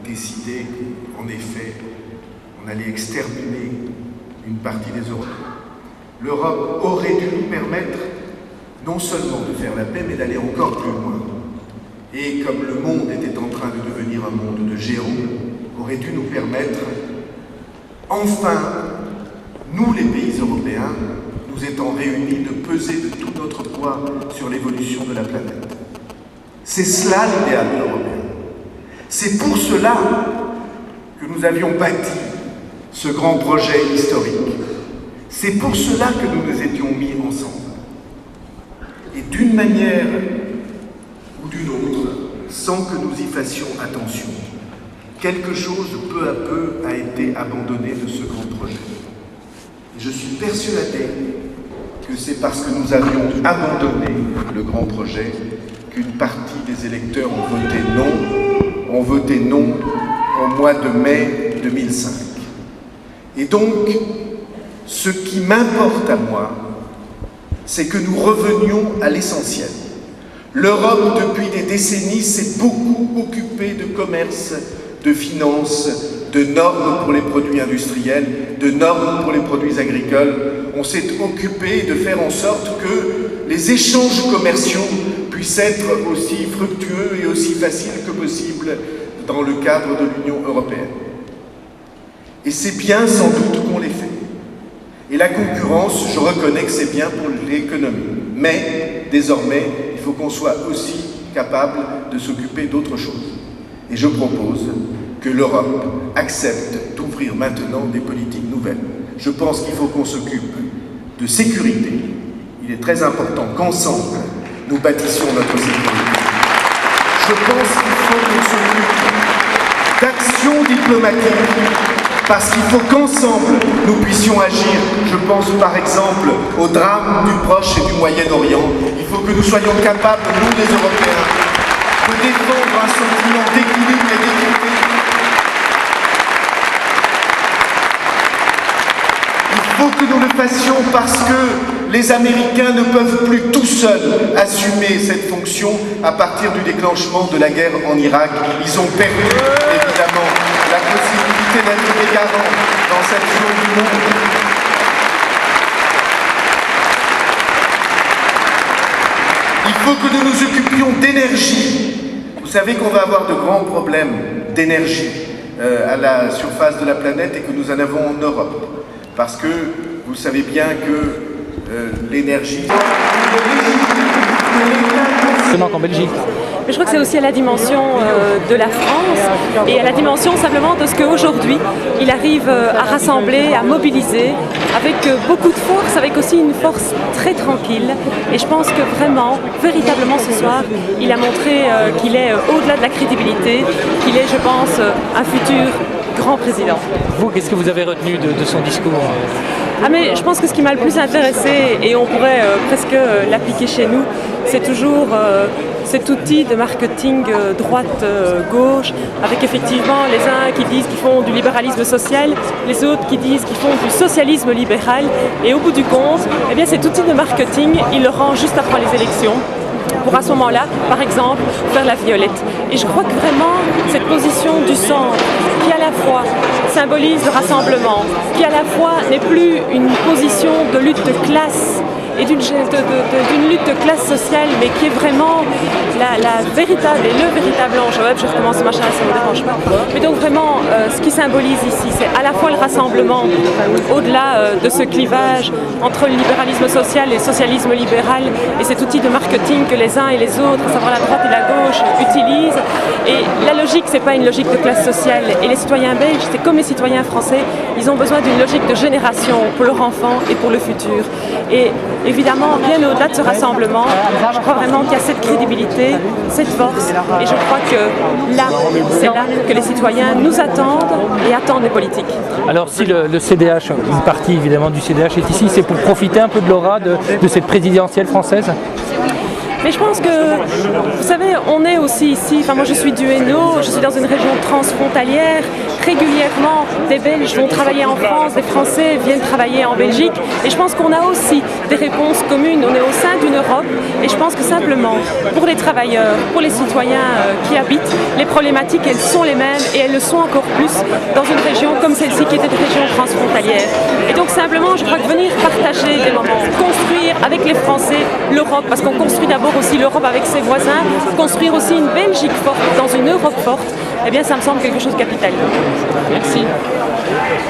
décidé qu'en effet, on allait exterminer une partie des Européens. L'Europe aurait dû nous permettre non seulement de faire la paix, mais d'aller encore plus loin. Et comme le monde était en train de devenir un monde de géants, aurait dû nous permettre, enfin, nous les pays européens, nous étant réunis, de peser de tout notre poids sur l'évolution de la planète. C'est cela l'idéal de l'Européen. C'est pour cela que nous avions bâti ce grand projet historique. C'est pour cela que nous nous étions mis ensemble. Et d'une manière ou d'une autre, sans que nous y fassions attention, quelque chose peu à peu a été abandonné de ce grand projet. Et je suis persuadé que c'est parce que nous avions abandonné le grand projet qu'une partie des électeurs ont voté non au mois de mai 2005. Et donc, ce qui m'importe à moi, c'est que nous revenions à l'essentiel. L'Europe, depuis des décennies, s'est beaucoup occupée de commerce, de finances, de normes pour les produits industriels, de normes pour les produits agricoles. On s'est occupé de faire en sorte que les échanges commerciaux puissent être aussi fructueux et aussi faciles que possible dans le cadre de l'Union européenne. Et c'est bien sans doute qu'on les fait. Et la concurrence, je reconnais que c'est bien pour l'économie. Mais désormais, il faut qu'on soit aussi capable de s'occuper d'autre chose. Et je propose que l'Europe accepte d'ouvrir maintenant des politiques nouvelles. Je pense qu'il faut qu'on s'occupe de sécurité. Il est très important qu'ensemble, nous bâtissions notre sécurité. Je pense qu'il faut qu'on s'occupe d'action diplomatique, parce qu'il faut qu'ensemble, nous puissions agir. Je pense par exemple au drame du Proche et du Moyen-Orient. Il faut que nous soyons capables, nous les Européens, de défendre un sentiment d'équilibre et d'équité. Il faut que nous le fassions parce que les Américains ne peuvent plus tout seuls assumer cette fonction à partir du déclenchement de la guerre en Irak. Ils ont perdu, évidemment, la possibilité d'être des garants dans cette zone du monde. Il faut que nous nous occupions d'énergie. Vous savez qu'on va avoir de grands problèmes d'énergie à la surface de la planète et que nous en avons en Europe. Parce que vous savez bien que l'énergie... En Belgique. Mais je crois que c'est aussi à la dimension de la France et à la dimension simplement de ce qu'aujourd'hui il arrive à rassembler, à mobiliser avec beaucoup de force, avec aussi une force très tranquille. Et je pense que vraiment, véritablement ce soir, il a montré qu'il est au-delà de la crédibilité, qu'il est, je pense, un futur grand président. Vous, qu'est-ce que vous avez retenu de son discours ? Mais je pense que ce qui m'a le plus intéressé, et on pourrait presque l'appliquer chez nous, c'est toujours cet outil de marketing droite-gauche, avec effectivement les uns qui disent qu'ils font du libéralisme social, les autres qui disent qu'ils font du socialisme libéral, et au bout du compte, eh bien, cet outil de marketing, il le rend juste après les élections, pour à ce moment-là, par exemple, faire la violette. Et je crois que vraiment, cette position du centre, qui à la fois symbolise le rassemblement, qui à la fois n'est plus une position de lutte de classe, et d'une lutte de classe sociale, mais qui est vraiment la véritable et le véritable enjeu. Je recommence ce machin, ça ne me dérange pas. Mais donc vraiment, ce qui symbolise ici, c'est à la fois le rassemblement, au-delà de ce clivage entre le libéralisme social et le socialisme libéral, et cet outil de marketing que les uns et les autres, à savoir la droite et la gauche, utilisent. Et la logique, c'est pas une logique de classe sociale. Et les citoyens belges, c'est comme les citoyens français, ils ont besoin d'une logique de génération pour leur enfant et pour le futur. Et évidemment, bien au-delà de ce rassemblement, je crois vraiment qu'il y a cette crédibilité, cette force, et je crois que là, c'est là que les citoyens nous attendent et attendent les politiques. Alors si le CDH, une partie évidemment du CDH est ici, c'est pour profiter un peu de l'aura de cette présidentielle française ? Mais je pense que, vous savez, on est aussi ici, enfin moi je suis du Hainaut, je suis dans une région transfrontalière, régulièrement des Belges vont travailler en France, des Français viennent travailler en Belgique, et je pense qu'on a aussi des réponses communes, on est au sein d'une Europe, et je pense que simplement, pour les travailleurs, pour les citoyens qui habitent, les problématiques elles sont les mêmes, et elles le sont encore plus dans une région comme celle-ci qui était une région transfrontalière. Et donc simplement, je crois que venir partager des moments, construire avec les Français l'Europe, parce qu'on construit d'abord aussi l'Europe avec ses voisins, construire aussi une Belgique forte dans une Europe forte, eh bien ça me semble quelque chose de capital. Merci.